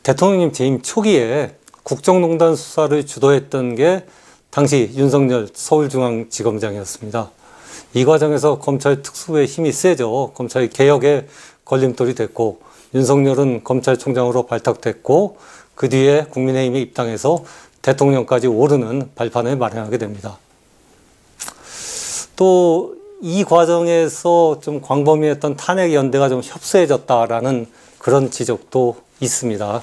대통령님 재임 초기에 국정농단 수사를 주도했던 게 당시 윤석열 서울중앙지검장이었습니다. 이 과정에서 검찰 특수부의 힘이 세죠. 검찰 개혁에 걸림돌이 됐고 윤석열은 검찰총장으로 발탁됐고 그 뒤에 국민의힘에 입당해서 대통령까지 오르는 발판을 마련하게 됩니다. 또 이 과정에서 좀 광범위했던 탄핵 연대가 좀 협소해졌다라는 그런 지적도 있습니다.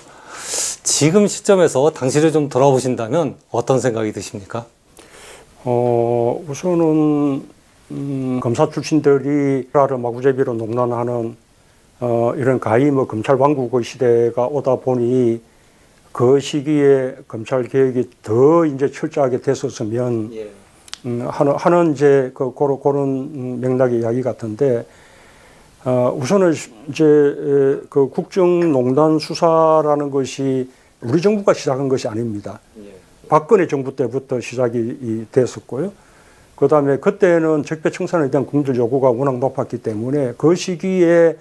지금 시점에서 당시를 좀 돌아보신다면 어떤 생각이 드십니까? 우선은 검사 출신들이 나라를 마구잡이로 농단하는 이런 가히 검찰 왕국의 시대가 오다 보니 그 시기에 검찰 개혁이 더 이제 철저하게 됐었으면 하는 이제 그런 맥락의 이야기 같은데 우선은 이제 그 국정농단 수사라는 것이 우리 정부가 시작한 것이 아닙니다. 박근혜 정부 때부터 시작이 됐었고요. 그 다음에 그때는 적폐청산에 대한 국민들 요구가 워낙 높았기 때문에 그 시기에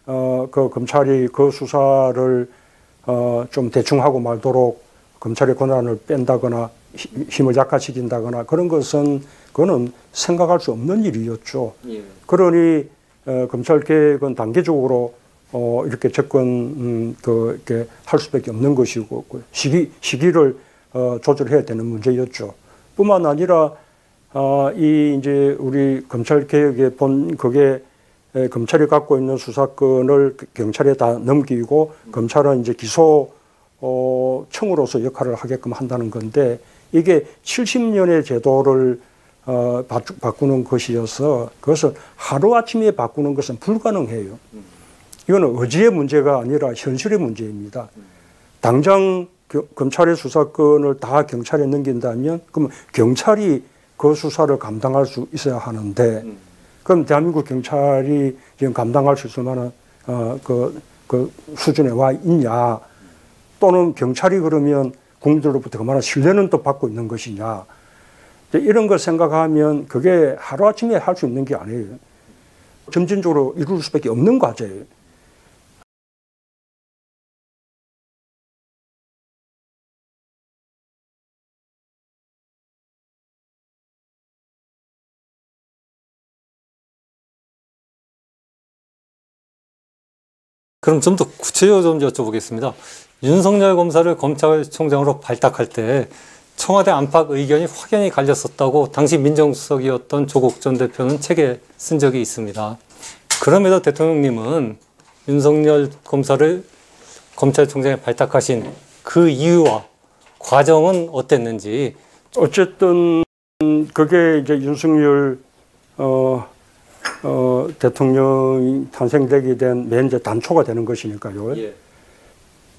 그 검찰이 그 수사를 좀 대충 하고 말도록 검찰의 권한을 뺀다거나 힘을 약화시킨다거나 그런 것은 그거는 생각할 수 없는 일이었죠. 그러니 검찰 개혁은 단계적으로 이렇게 접근 이렇게 할 수밖에 없는 것이고 시기를 조절해야 되는 문제였죠. 뿐만 아니라 이 이제 우리 검찰 개혁의 그게 검찰이 갖고 있는 수사권을 경찰에 다 넘기고 검찰은 이제 기소청으로서 역할을 하게끔 한다는 건데 이게 70년의 제도를 바꾸는 것이어서 그것을 하루아침에 바꾸는 것은 불가능해요. 이거는 의지의 문제가 아니라 현실의 문제입니다. 당장 검찰의 수사권을 다 경찰에 넘긴다면 그러면 경찰이 그 수사를 감당할 수 있어야 하는데 그럼 대한민국 경찰이 지금 감당할 수 있을 만한 그 수준에 와 있냐, 또는 경찰이 그러면 국민들로부터 그만한 신뢰는 또 받고 있는 것이냐, 이런 걸 생각하면 그게 하루아침에 할 수 있는 게 아니에요. 점진적으로 이룰 수밖에 없는 과제예요. 그럼 좀 더 구체적으로 좀 여쭤보겠습니다. 윤석열 검사를 검찰총장으로 발탁할 때 청와대 안팎 의견이 확연히 갈렸었다고 당시 민정수석이었던 조국 전 대표는 책에 쓴 적이 있습니다. 그럼에도 대통령님은 윤석열 검사를 검찰총장에 발탁하신 그 이유와 과정은 어땠는지. 어쨌든 그게 이제 윤석열 대통령이 탄생되게 된 맨 이제 단초가 되는 것이니까요.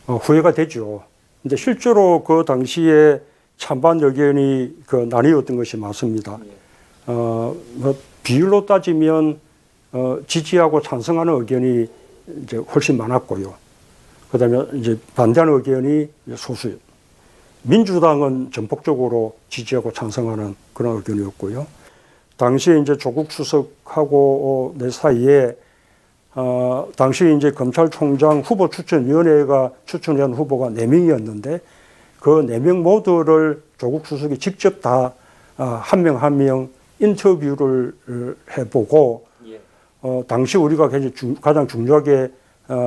후회가 되죠. 근데 실제로 그 당시에 찬반 의견이 나뉘었던 것이 맞습니다. 비율로 따지면 지지하고 찬성하는 의견이 이제 훨씬 많았고요. 그다음에 이제 반대하는 의견이 소수예요. 민주당은 전폭적으로 지지하고 찬성하는 그런 의견이었고요. 당시에 이제 조국 수석하고 내 사이에 당시 이제 검찰총장 후보 추천위원회가 추천한 후보가 4명이었는데 그 4명 모두를 조국 수석이 직접 다 한 명 한 명 인터뷰를 해보고 당시 우리가 가장 중요하게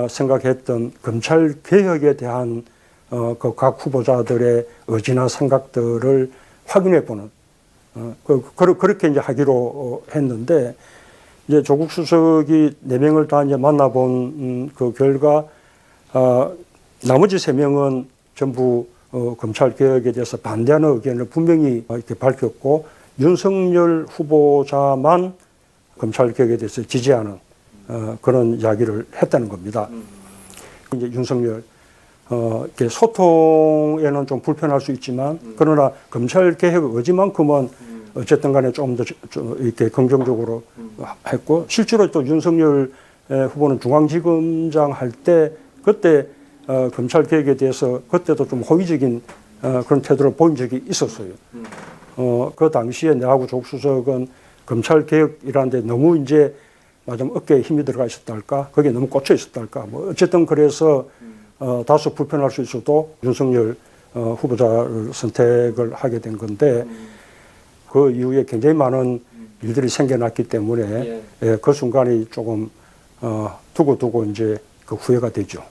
생각했던 검찰 개혁에 대한 그 각 후보자들의 의지나 생각들을 확인해보는 그렇게 이제 하기로 했는데, 이제 조국 수석이 4명을 다 이제 만나본 그 결과 나머지 3명은 전부 검찰 개혁에 대해서 반대하는 의견을 분명히 이렇게 밝혔고 윤석열 후보자만 검찰 개혁에 대해서 지지하는 그런 이야기를 했다는 겁니다. 이제 윤석열 이렇게 소통에는 좀 불편할 수 있지만 그러나 검찰 개혁 의지만큼은 어쨌든 간에 좀 더 이렇게 긍정적으로 했고, 실제로 또 윤석열 후보는 중앙지검장 할 때 그때 검찰 개혁에 대해서 그때도 좀 호의적인 그런 태도를 보인 적이 있었어요. 그 당시에 내하고 조국 수석은 검찰 개혁이라는 데 너무 이제 어깨에 힘이 들어가 있었다 할까, 거기에 너무 꽂혀 있었다 할까, 뭐 어쨌든 그래서 다소 불편할 수 있어도 윤석열 후보자를 선택을 하게 된 건데 그 이후에 굉장히 많은 일들이 생겨났기 때문에 예, 그 순간이 조금 두고두고 이제 그 후회가 되죠.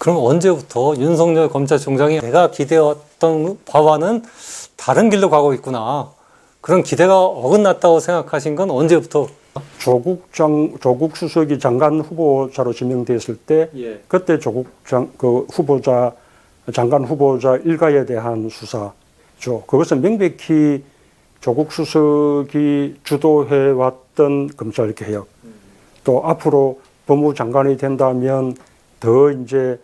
그럼 언제부터 윤석열 검찰총장이 내가 기대했던 바와는 다른 길로 가고 있구나. 그런 기대가 어긋났다고 생각하신 건 언제부터? 조국 수석이 장관 후보자로 지명됐을 때 그때 장관 후보자 일가에 대한 수사죠. 그것은 명백히 조국 수석이 주도해 왔던 검찰 개혁. 또 앞으로 법무부 장관이 된다면 더 이제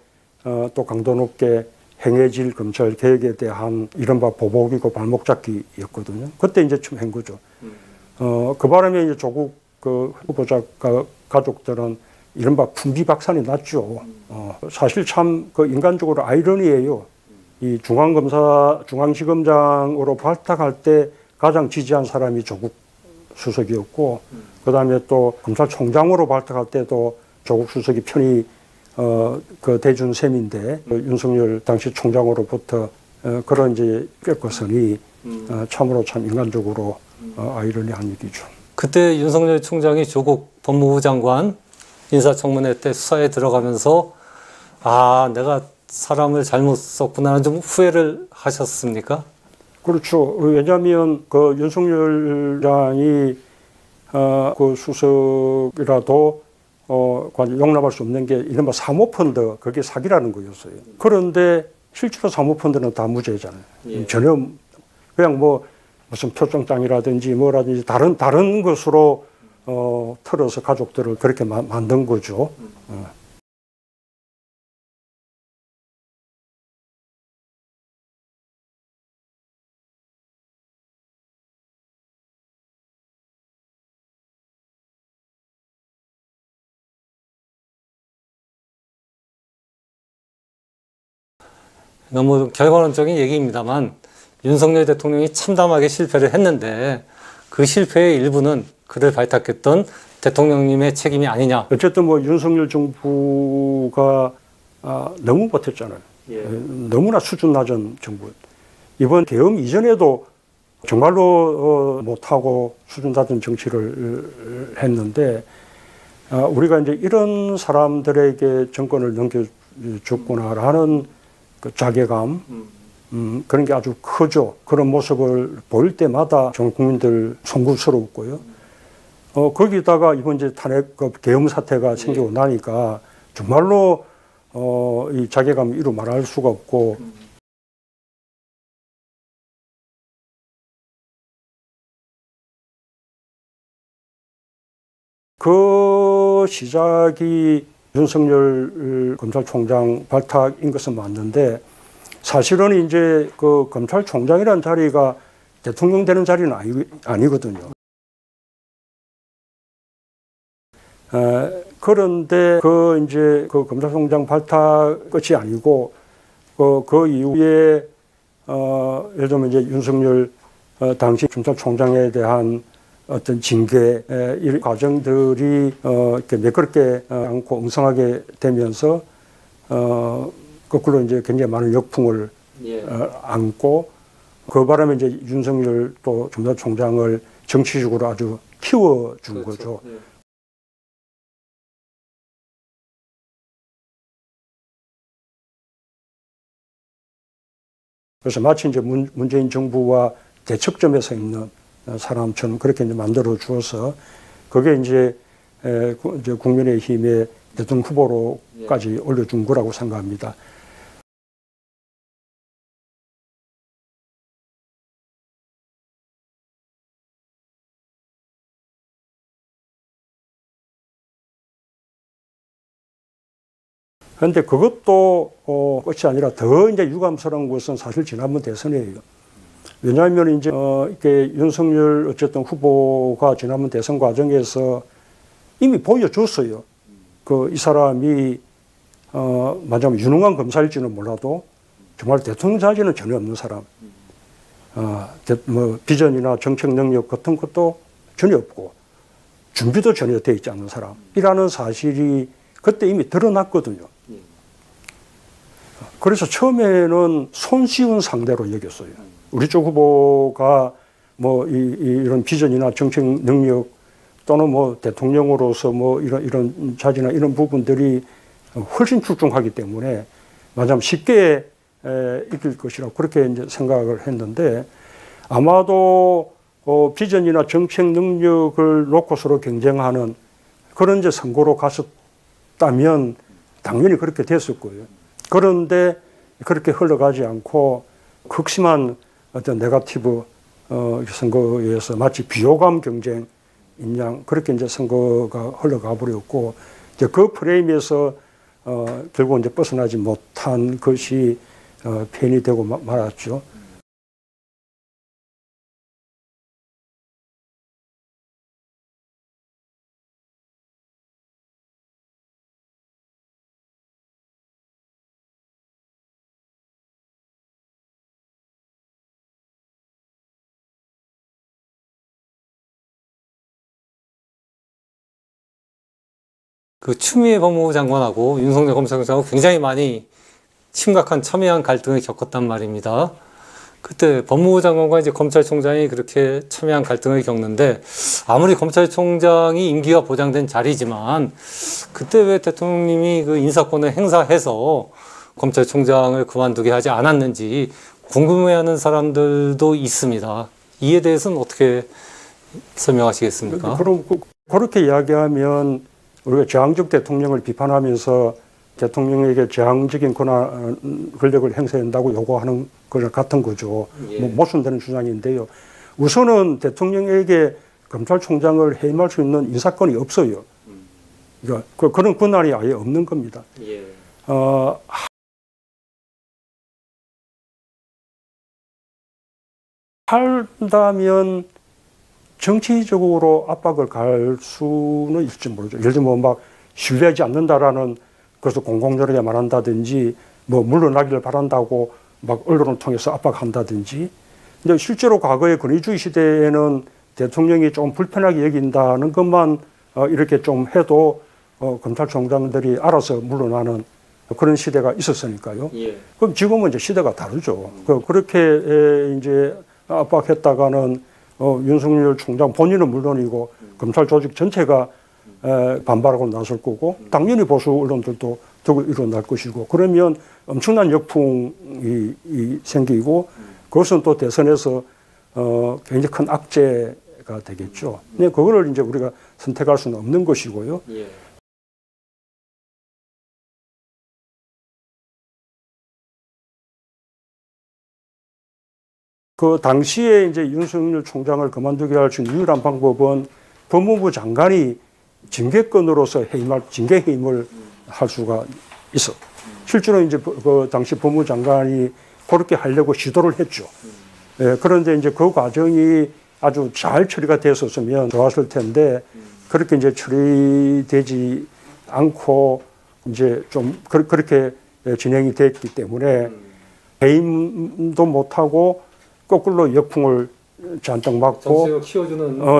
또 강도 높게 행해질 검찰 개혁에 대한 이른바 보복이고 발목 잡기였거든요. 그때 이제 좀 한 거죠. 그 바람에 이제 조국 그 후보자 가족들은 이른바 풍비박산이 났죠. 사실 참 그 인간적으로 아이러니예요. 이 중앙지검장으로 발탁할 때 가장 지지한 사람이 조국 수석이었고, 그 다음에 또 검찰총장으로 발탁할 때도 조국 수석이 편히 그 대준 셈인데 윤석열 당시 총장으로부터 그런 이제 꾀꼬선이 참으로 참 인간적으로 아이러니한 일이죠. 그때 윤석열 총장이 조국 법무부 장관 인사청문회 때 수사에 들어가면서 아, 내가 사람을 잘못 썼구나 좀 후회를 하셨습니까? 그렇죠. 왜냐하면 그 윤석열 장이 그 수석이라도 용납할 수 없는 게 이른바 사모펀드, 그게 사기라는 거였어요. 그런데 실제로 사모펀드는 다 무죄잖아요. 전혀 그냥 뭐 무슨 표정장이라든지 뭐라든지 다른 것으로 틀어서 가족들을 그렇게 만든 거죠. 너무 결과론적인 얘기입니다만 윤석열 대통령이 참담하게 실패를 했는데 그 실패의 일부는 그를 발탁했던 대통령님의 책임이 아니냐. 어쨌든 뭐 윤석열 정부가 너무 버텼잖아요. 너무나 수준 낮은 정부. 이번 계엄 이전에도 정말로 못하고 수준 낮은 정치를 했는데 우리가 이제 이런 사람들에게 정권을 넘겨줬구나라는 그 자괴감, 그런 게 아주 크죠. 그런 모습을 보일 때마다 전 국민들 송구스러웠고요. 거기다가 이번 이제 탄핵 계엄 사태가 생기고 나니까 정말로 이 자괴감 이루 말할 수가 없고. 그 시작이 윤석열 검찰총장 발탁인 것은 맞는데 사실은 이제 그 검찰총장이라는 자리가 대통령 되는 자리는 아니거든요. 그런데 그 이제 그 검찰총장 발탁 끝이 아니고 그 이후에 예를 들면 이제 윤석열 당시 검찰총장에 대한 어떤 징계 이 과정들이 이렇게 매끄럽게 않고 엉성하게 되면서 거꾸로 이제 굉장히 많은 역풍을 안고 그 바람에 이제 윤석열 또 검찰총장을 정치적으로 아주 키워준 거죠. 그래서 마치 이제 문재인 정부와 대척점에 서 있는 사람처럼 그렇게 이제 만들어 주어서 그게 이제 국민의힘의 대통령 후보로까지 올려준 거라고 생각합니다. 그런데 그것도 끝이 아니라 더 이제 유감스러운 것은 사실 지난번 대선이에요. 왜냐하면 이제 이렇게 윤석열 어쨌든 후보가 지난번 대선 과정에서 이미 보여줬어요. 이 사람이 말하자면 유능한 검사일지는 몰라도 정말 대통령 자질은 전혀 없는 사람. 뭐 비전이나 정책 능력 같은 것도 전혀 없고 준비도 전혀 되어 있지 않은 사람이라는 사실이 그때 이미 드러났거든요. 그래서 처음에는 손쉬운 상대로 여겼어요. 우리 쪽 후보가 뭐 이런 비전이나 정책 능력 또는 뭐 대통령으로서 뭐 이런 자질이나 이런 부분들이 훨씬 출중하기 때문에 마냥 쉽게 이길 것이라고 그렇게 이제 생각을 했는데 아마도 비전이나 정책 능력을 놓고 서로 경쟁하는 그런 이제 선거로 갔었다면 당연히 그렇게 됐을 거예요. 그런데 그렇게 흘러가지 않고 극심한 어떤 네거티브 선거에서 마치 비호감 경쟁인 양 그렇게 이제 선거가 흘러가 버렸고 이제 그 프레임에서 결국 이제 벗어나지 못한 것이 폐인이 되고 말았죠. 그 추미애 법무부 장관하고 윤석열 검찰총장하고 굉장히 많이 심각한 첨예한 갈등을 겪었단 말입니다. 그때 법무부 장관과 이제 검찰총장이 그렇게 첨예한 갈등을 겪는데 아무리 검찰총장이 임기가 보장된 자리지만 그때 왜 대통령님이 그 인사권을 행사해서 검찰총장을 그만두게 하지 않았는지 궁금해하는 사람들도 있습니다. 이에 대해서는 어떻게 설명하시겠습니까? 그럼 그렇게 이야기하면 우리가 저항적 대통령을 비판하면서 대통령에게 저항적인 권력을 행사한다고 요구하는 것 같은 거죠. 예. 뭐 모순되는 주장인데요. 우선은 대통령에게 검찰총장을 해임할 수 있는 인사권이 없어요. 그러니까 그런 권한이 아예 없는 겁니다. 예. 한다면 정치적으로 압박을 가할 수는 있을지 모르죠. 예를 들면 막 신뢰하지 않는다라는 것을 공공연하게 말한다든지 뭐 물러나기를 바란다고 막 언론을 통해서 압박한다든지. 근데 실제로 과거의 권위주의 시대에는 대통령이 좀 불편하게 여긴다는 것만 이렇게 좀 해도 검찰총장들이 알아서 물러나는 그런 시대가 있었으니까요. 예. 그럼 지금은 이제 시대가 다르죠. 그렇게 이제 압박했다가는 윤석열 총장 본인은 물론이고 검찰 조직 전체가 반발하고 나설 거고 당연히 보수 언론들도 더 일어날 것이고 그러면 엄청난 역풍이 생기고 그것은 또 대선에서 굉장히 큰 악재가 되겠죠. 근데 그거를 이제 우리가 선택할 수는 없는 것이고요. 예. 그 당시에 이제 윤석열 총장을 그만두게 할 수 있는 유일한 방법은 법무부 장관이 징계권으로서 징계 해임을 할 수가 있어. 실제로 이제 그 당시 법무부 장관이 그렇게 하려고 시도를 했죠. 예, 그런데 이제 그 과정이 아주 잘 처리가 됐었으면 좋았을 텐데 그렇게 이제 처리되지 않고 이제 좀 그렇게 진행이 됐기 때문에 해임도 못하고 거꾸로 역풍을 잔뜩 맞고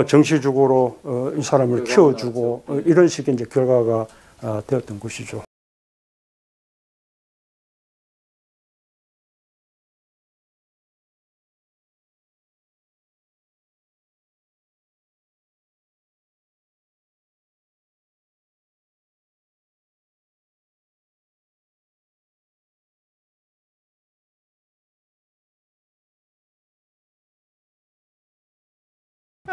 정치적으로 이 사람을 키워주고 이런 식의 이제 결과가 되었던 것이죠.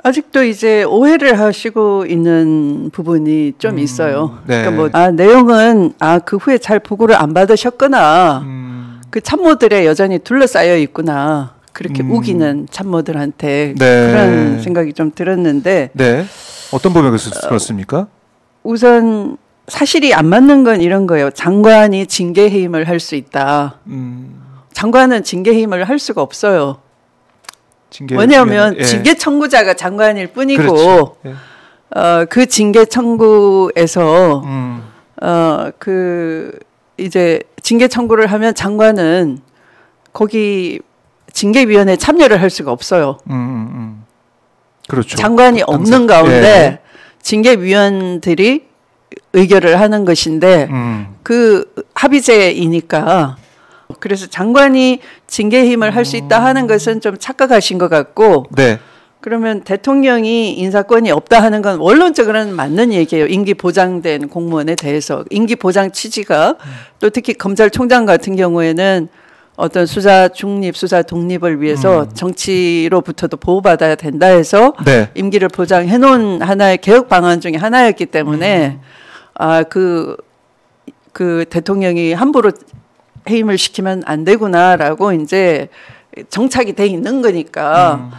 아직도 이제 오해를 하시고 있는 부분이 좀 있어요. 네. 그러니까 뭐 내용은 그 후에 잘 보고를 안 받으셨거나 그 참모들에 여전히 둘러싸여 있구나. 그렇게 우기는 참모들한테 네. 그런 생각이 좀 들었는데. 네. 어떤 부분에 그렇습니까? 우선 사실이 안 맞는 건 이런 거예요. 장관이 징계 해임을 할 수 있다. 장관은 징계 해임을 할 수가 없어요. 왜냐하면 예. 징계 청구자가 장관일 뿐이고 그렇죠. 예. 그 징계 청구에서 그 이제 징계 청구를 하면 장관은 거기 징계위원회에 참여를 할 수가 없어요. 그렇죠. 장관이 없는 가운데 예. 징계위원들이 의결을 하는 것인데 그 합의제이니까 그래서 장관이 징계 힘을 할 수 있다 하는 것은 좀 착각하신 것 같고 네. 그러면 대통령이 인사권이 없다 하는 건 원론적으로는 맞는 얘기예요. 임기 보장된 공무원에 대해서. 임기 보장 취지가 또 특히 검찰총장 같은 경우에는 어떤 수사 중립, 수사 독립을 위해서 정치로부터도 보호받아야 된다 해서 네. 임기를 보장해 놓은 하나의 개혁 방안 중에 하나였기 때문에 그 대통령이 함부로 해임을 시키면 안 되구나라고 이제 정착이 돼 있는 거니까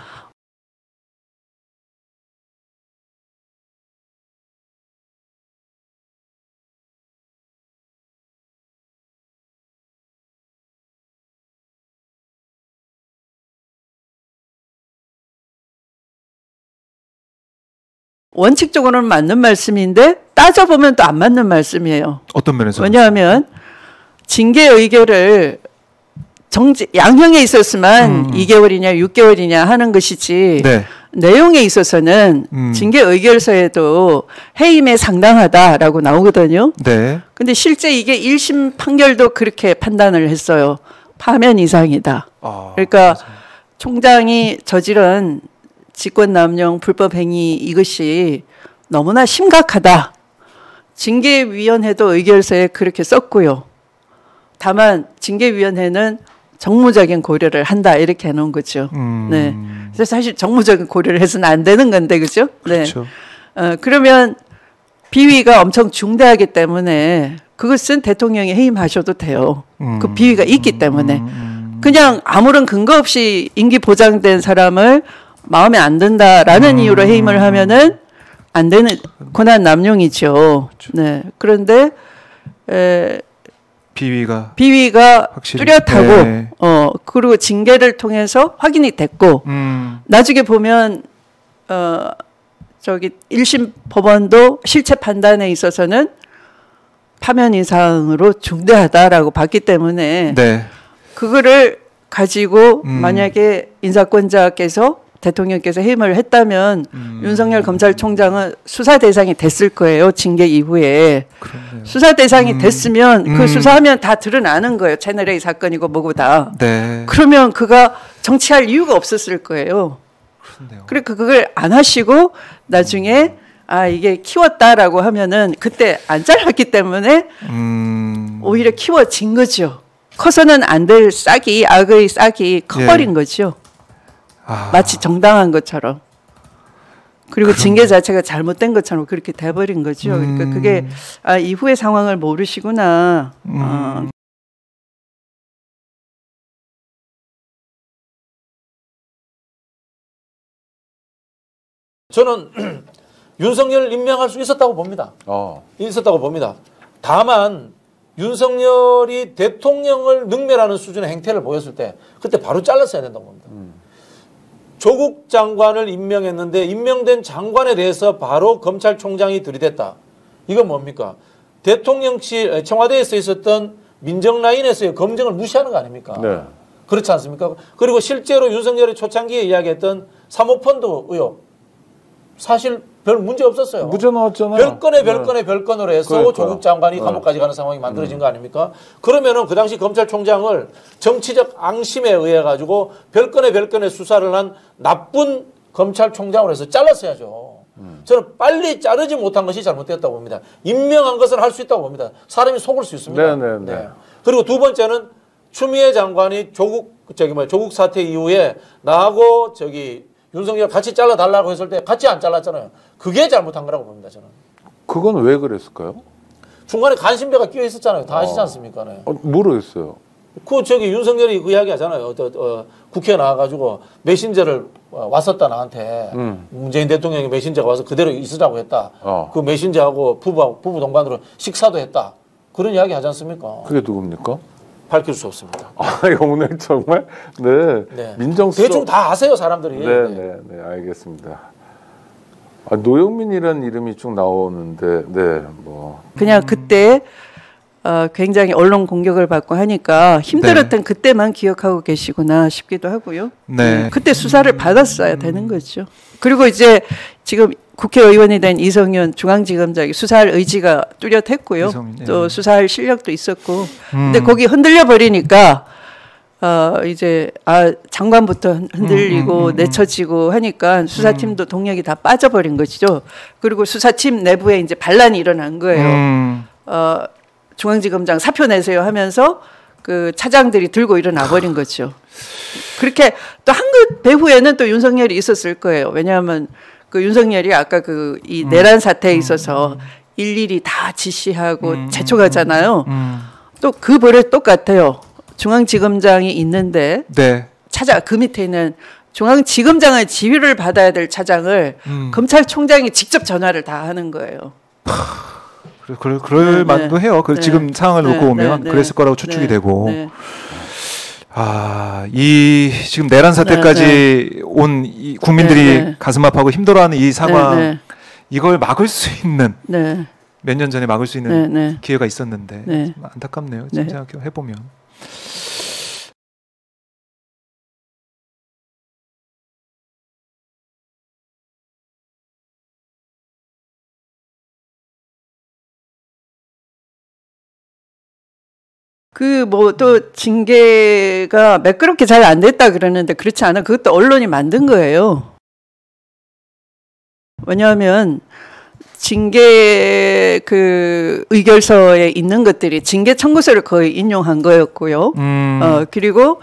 원칙적으로는 맞는 말씀인데 따져보면 또 안 맞는 말씀이에요. 어떤 면에서? 왜냐하면 징계 의결을 양형에 있었으면 2개월이냐 6개월이냐 하는 것이지 네. 내용에 있어서는 징계 의결서에도 해임에 상당하다라고 나오거든요. 네. 근데 실제 이게 1심 판결도 그렇게 판단을 했어요. 파면 이상이다. 그러니까 맞습니다. 총장이 저지른 직권남용 불법행위 이것이 너무나 심각하다. 징계위원회도 의결서에 그렇게 썼고요. 다만 징계위원회는 정무적인 고려를 한다 이렇게 해놓은 거죠. 네. 그래서 사실 정무적인 고려를 해서는 안 되는 건데 그죠? 그렇죠. 네. 그러면 비위가 엄청 중대하기 때문에 그것은 대통령이 해임하셔도 돼요. 그 비위가 있기 때문에 그냥 아무런 근거 없이 임기 보장된 사람을 마음에 안 든다라는 이유로 해임을 하면은 안 되는 권한 남용이죠. 네. 그런데 비위가 확실히, 뚜렷하고 네. 그리고 징계를 통해서 확인이 됐고 나중에 보면 저기 1심 법원도 실체 판단에 있어서는 파면 이상으로 중대하다라고 봤기 때문에 네. 그거를 가지고 만약에 인사권자께서 대통령께서 해임을 했다면 윤석열 검찰총장은 수사 대상이 됐을 거예요. 징계 이후에. 그렇네요. 수사 대상이 됐으면 그 수사하면 다 드러나는 거예요. 채널A 사건이고 뭐고 다. 네. 그러면 그가 정치할 이유가 없었을 거예요. 그렇네요. 그러니까 그걸 안 하시고 나중에 이게 키웠다라고 하면은 그때 안 잘랐기 때문에 오히려 키워진 거죠. 커서는 안 될 싹이 악의 싹이 커버린 예. 거죠. 마치 정당한 것처럼. 그리고 징계 자체가 잘못된 것처럼 그렇게 돼버린 거죠. 그러니까 그게 이후의 상황을 모르시구나. 저는 윤석열을 임명할 수 있었다고 봅니다. 있었다고 봅니다. 다만 윤석열이 대통령을 능멸하는 수준의 행태를 보였을 때 그때 바로 잘랐어야 된다고 봅니다. 조국 장관을 임명했는데 임명된 장관에 대해서 바로 검찰총장이 들이댔다. 이건 뭡니까? 대통령실 청와대에서 있었던 민정 라인에서의 검증을 무시하는 거 아닙니까? 네. 그렇지 않습니까? 그리고 실제로 윤석열이 초창기에 이야기했던 사모펀드 의혹 사실 별 문제 없었어요. 무죄 나왔잖아요. 별건으로 해서 그러니까. 조국 장관이 감옥까지 가는 상황이 만들어진 거 아닙니까? 그러면은 그 당시 검찰총장을 정치적 앙심에 의해 가지고 별건의 수사를 한 나쁜 검찰총장으로 해서 잘랐어야죠. 저는 빨리 자르지 못한 것이 잘못됐다고 봅니다. 임명한 것은 할 수 있다고 봅니다. 사람이 속을 수 있습니다. 네. 그리고 두 번째는 추미애 장관이 조국 사태 이후에 나하고 윤석열 같이 잘라달라고 했을 때 같이 안 잘랐잖아요. 그게 잘못한 거라고 봅니다, 저는. 그건 왜 그랬을까요? 중간에 간신배가 끼어 있었잖아요. 다 아시지 않습니까? 네. 모르겠어요. 윤석열이 그 이야기 하잖아요. 국회에 나와가지고 메신저를 왔었다, 나한테. 문재인 대통령이 메신저가 와서 그대로 있으라고 했다. 그 메신저하고 부부 동반으로 식사도 했다. 그런 이야기 하지 않습니까? 그게 누굽니까? 밝힐 수 없습니다. 오늘 정말 네. 민정수석 대충 다 아세요, 사람들이. 네, 알겠습니다. 노영민이라는 이름이 쭉 나오는데, 뭐 그냥 그때 굉장히 언론 공격을 받고 하니까 힘들었던 그때만 기억하고 계시구나 싶기도 하고요. 네. 그때 수사를 받았어야 되는 거죠. 그리고 이제 지금 국회의원이 된 이성윤 중앙지검장이 수사할 의지가 뚜렷했고요. 이성윤, 또 네. 수사할 실력도 있었고. 근데 거기 흔들려 버리니까 이제 장관부터 흔들리고 내쳐지고 하니까 수사팀도 동력이 다 빠져버린 것이죠. 그리고 수사팀 내부에 이제 반란이 일어난 거예요. 중앙지검장 사표 내세요 하면서 그 차장들이 들고 일어나 버린 거죠. 그렇게 또 한급 배후에는 또 윤석열이 있었을 거예요. 왜냐하면 그 윤석열이 아까 그 이 내란 사태에 있어서 일일이 다 지시하고 재촉하잖아요. 또 그 버릇 똑같아요. 중앙지검장이 있는데 네. 그 밑에 있는 중앙지검장의 지휘를 받아야 될 차장을 검찰총장이 직접 전화를 다 하는 거예요. 그럴 만도 해요. 지금 상황을 놓고 보면 그랬을 거라고 추측이 되고. 이 지금 내란 사태까지 온 이 국민들이 가슴 아파하고 힘들어하는 이 상황, 이걸 막을 수 있는 몇 년 전에 막을 수 있는 기회가 있었는데 좀 안타깝네요. 지금 생각해 보면. 그 뭐 또 징계가 매끄럽게 잘 안 됐다 그러는데 그렇지 않아. 그것도 언론이 만든 거예요. 왜냐하면 징계 그 의결서에 있는 것들이 징계 청구서를 거의 인용한 거였고요. 그리고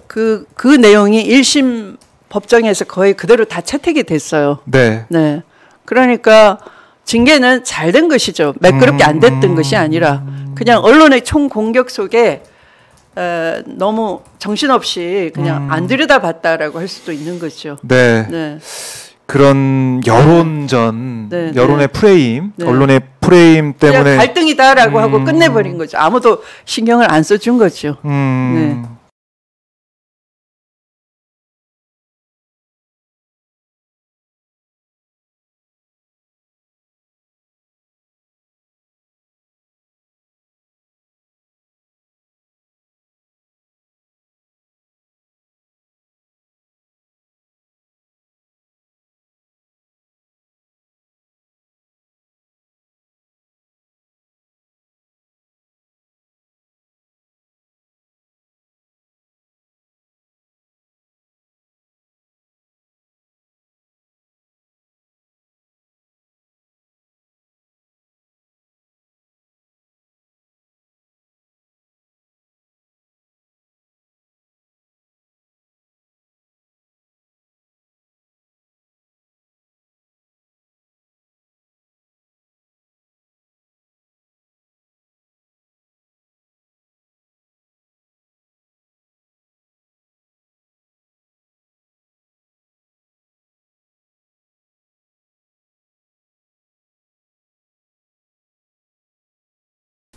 그 내용이 1심 법정에서 거의 그대로 다 채택이 됐어요. 네. 네. 그러니까 징계는 잘 된 것이죠. 매끄럽게 안 됐던 것이 아니라 그냥 언론의 총 공격 속에 너무 정신없이 그냥 안 들여다봤다라고 할 수도 있는 거죠. 네. 네. 그런 여론전, 네, 여론의 프레임, 네. 언론의 프레임 때문에 그냥 갈등이다라고 하고 끝내버린 거죠. 아무도 신경을 안 써준 거죠. 네.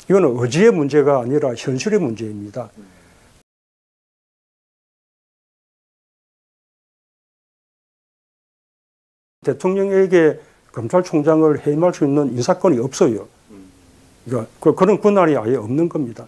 이거는 의지의 문제가 아니라 현실의 문제입니다. 대통령에게 검찰총장을 해임할 수 있는 인사권이 없어요. 그러니까 그런 권한이 아예 없는 겁니다.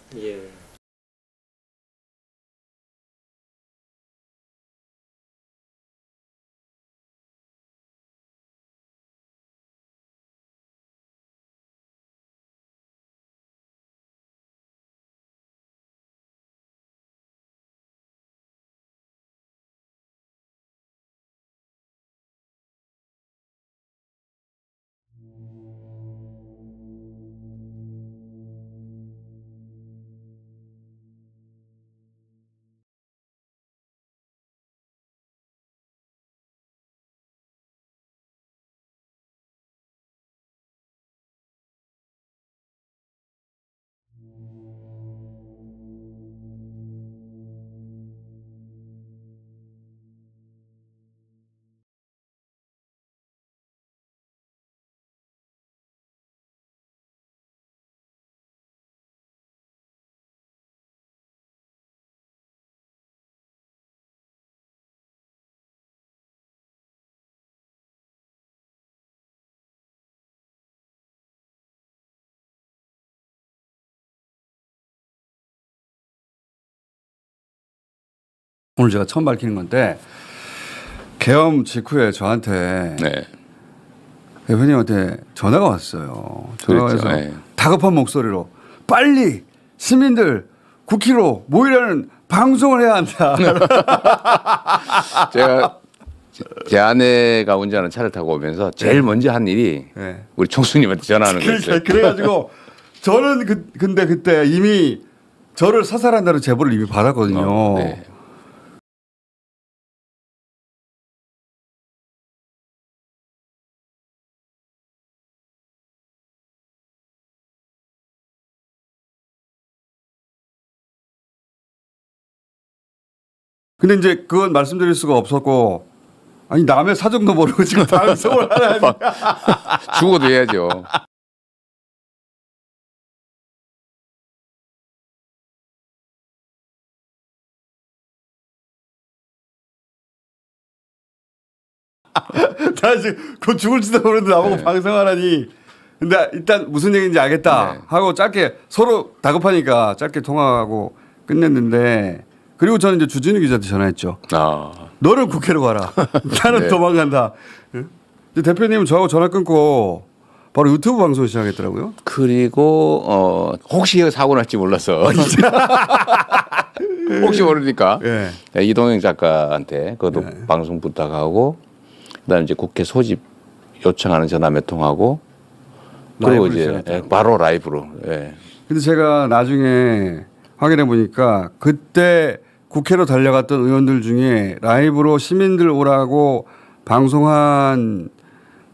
오늘 제가 처음 밝히는 건데 계엄 직후에 저한테 네. 대표님한테 전화가 왔어요. 전화가 그렇죠. 와서 네. 다급한 목소리로 빨리 시민들 9km 모이라는 방송을 해야 한다. 제가 제 아내가 운전하는 차를 타고 오면서 제일 먼저 한 일이 네. 우리 총수님한테 전화하는 거였어요. 그래가지고 저는 근데 그때 이미 저를 사살한다는 제보를 이미 받았거든요. 네. 근데 이제 그건 말씀드릴 수가 없었고 아니 남의 사정도 모르고 지금 방송을 하라니. 죽어도 해야죠. 나 지금 곧 죽을지도 모르는데 나보고 네. 방송하라니. 근데 일단 무슨 얘기인지 알겠다 네. 하고 짧게 서로 다급하니까 짧게 통화하고 끝냈는데 그리고 저는 이제 주진우 기자한테 전화했죠. 너는 국회로 가라. 나는 네. 도망간다. 근데 대표님은 저하고 전화 끊고 바로 유튜브 방송 시작했더라고요. 그리고 혹시 사고 날지 몰라서 혹시 모르니까 네. 이동영 작가한테 그것도 방송 부탁하고 그다음에 이제 국회 소집 요청하는 전화 몇 통하고 그리고 이제 바로 라이브로. 예. 근데 제가 나중에 확인해 보니까 그때 국회로 달려갔던 의원들 중에 라이브로 시민들 오라고 방송한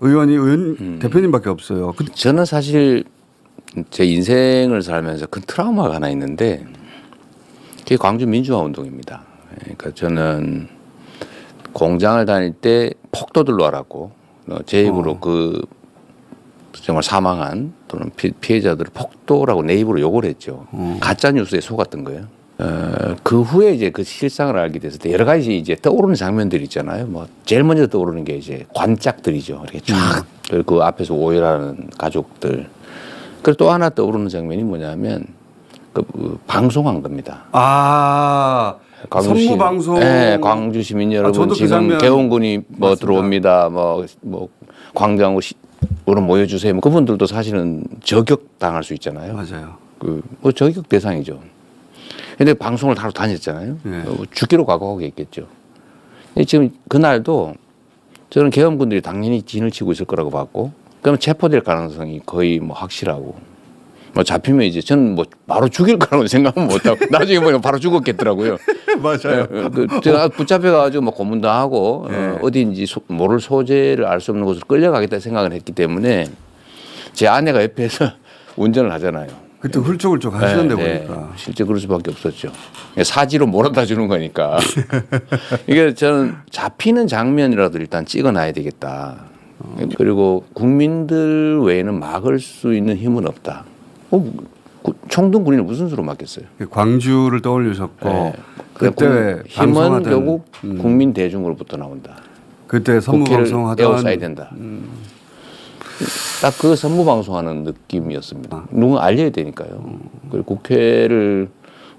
의원이 대표님밖에 없어요. 저는 사실 제 인생을 살면서 큰 트라우마가 하나 있는데 그게 광주 민주화 운동입니다. 그러니까 저는 공장을 다닐 때 폭도들로 알았고 제 입으로 그 정말 사망한 또는 피해자들을 폭도라고 내 입으로 욕을 했죠. 가짜 뉴스에 속았던 거예요. 그 후에 이제 그 실상을 알게 돼서 여러 가지 이제 떠오르는 장면들이 있잖아요. 뭐 제일 먼저 떠오르는 게 이제 관짝들이죠. 이렇게 쫙 그 앞에서 오열하는 가족들. 그리고 또 하나 떠오르는 장면이 뭐냐면 그 방송한 겁니다. 선무 방송. 네, 광주 시민 여러분 지금 개헌군이 뭐 맞습니다. 들어옵니다. 뭐 광장으로 모여주세요. 뭐 그분들도 사실은 저격 당할 수 있잖아요. 맞아요. 뭐 저격 대상이죠. 근데 방송을 하러 다녔잖아요. 네. 죽기로 각오하고 있겠죠. 지금 그날도 저는 계엄군들이 당연히 진을 치고 있을 거라고 봤고, 그러면 체포될 가능성이 거의 뭐 확실하고, 뭐 잡히면 이제 저는 뭐 바로 죽일 거라고 생각은 못하고 나중에 보면 바로 죽었겠더라고요. 맞아요. 제가 붙잡혀가지고 뭐 고문당하고 어디인지 모를 소재를 알 수 없는 곳으로 끌려가겠다 생각을 했기 때문에 제 아내가 옆에서 운전을 하잖아요. 그때 훌쩍훌쩍 하시던데 보니까. 실제 그럴 수밖에 없었죠. 사지로 몰아다 주는 거니까. 이게 저는 잡히는 장면이라도 일단 찍어놔야 되겠다. 그리고 국민들 외에는 막을 수 있는 힘은 없다. 총등 군인을 무슨 수로 막겠어요? 광주를 떠올리셨고 그때 힘은 결국 국민 대중으로부터 나온다. 그때 선무방송하던 에워싸야 된다. 딱 그 선무방송하는 느낌이었습니다. 누군가 알려야 되니까요. 그리고 국회를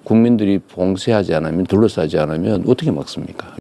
국민들이 봉쇄하지 않으면 둘러싸지 않으면 어떻게 막습니까?